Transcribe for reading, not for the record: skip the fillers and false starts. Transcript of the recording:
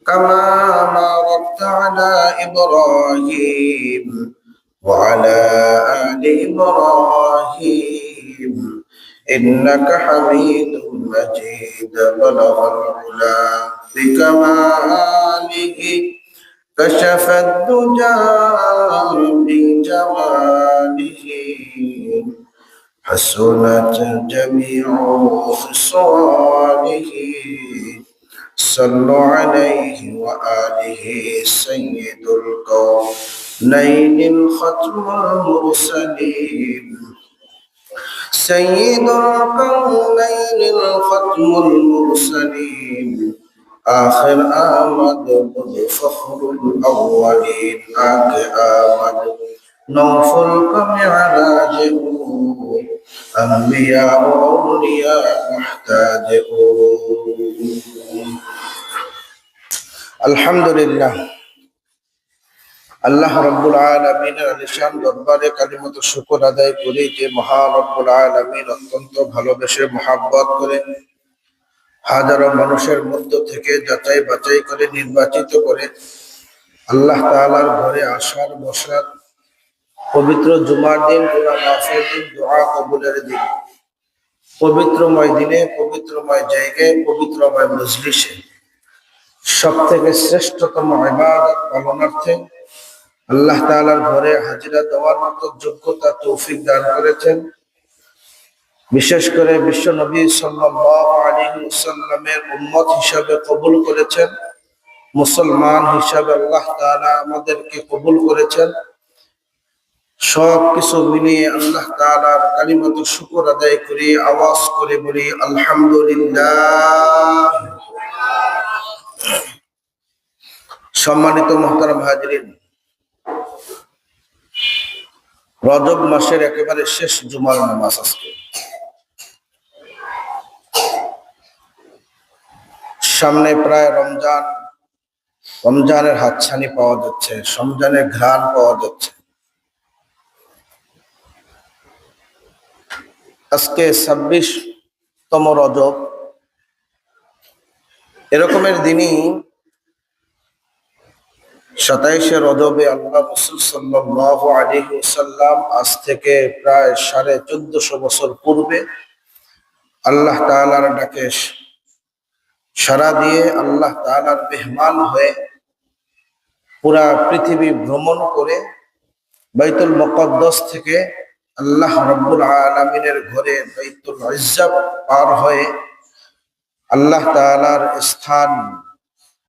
كما باركت على إبراهيم وعلى آل إبراهيم إنك حميد مجيد. بلغ العلا بكماله كشف الدجى بجماله حسنت جميع خصاله. صلوا عليه وآله سيد الكونين الختم المرسلين سيد الكونين الختم المرسلين آخر آمد فخر الأولين آخر آمد نوفل كمعراجه أنبياء وأولياء محتاجه. আলহামদুলিল্লাহ, আল্লাহ রাব্বুল আলামিনের আলিশান দরবারে কালিমত শুকর আদায় করি যে মহান রব্বুল আলামিন অত্যন্ত ভালোবেসে মহাব্বত করে হাজারো মানুষের মধ্য থেকে যাচাই বাছাই করে নির্বাচিত করে আল্লাহ তাআলার ঘরে আসার বসার পবিত্র জুমার দিন, গুনাহ মাফের দিন, দোয়া কবুলের দিন, পবিত্রময় দিনে, পবিত্রময় জায়গায়, পবিত্রময় মজলিসে সব থেকে শ্রেষ্ঠতম ইবাদত পালনার্থে আল্লাহ তাআলার ঘরে হাজিরা দেওয়ার মতো যোগ্যতা তৌফিক দান করেছেন। বিশেষ করে বিশ্ব নবী সাল্লাল্লাহু আলাইহি ওয়াসাল্লামের উম্মত হিসাবে কবুল করেছেন, মুসলমান হিসাবে আল্লাহ তাআলা আমাদেরকে কবুল করেছেন। সব কিছু মিলিয়ে আল্লাহ তাআলার কালিমাত শুকর আদায় করি, আওয়াজ করে বলি আলহামদুলিল্লাহ। সম্মানিত মুহতারাম হাজিরিন, রজব মাসের একেবারে শেষ জুমার নামাজ আজকে। সামনে প্রায় রমজান, রমজানের হাতছানি পাওয়া যাচ্ছে, রমজানের ঘ্রাণ পাওয়া যাচ্ছে। আজকে 26তম রজব। এরকমের দিনই 27শে রজবে আল্লাহ রাসূল সাল্লাল্লাহু আলাইহি ওয়াসাল্লাম আজ থেকে প্রায় 1450 বছর পূর্বে আল্লাহ তাআলার ডাকে সাড়া দিয়ে আল্লাহ তাআলার মেহমান হয়ে পুরা পৃথিবী ভ্রমণ করে বাইতুল মুকদ্দাস থেকে আল্লাহ রাব্বুল আলামিনের ঘরে বাইতুল ইজ্জত পার হয়ে আল্লাহ তাআলার স্থান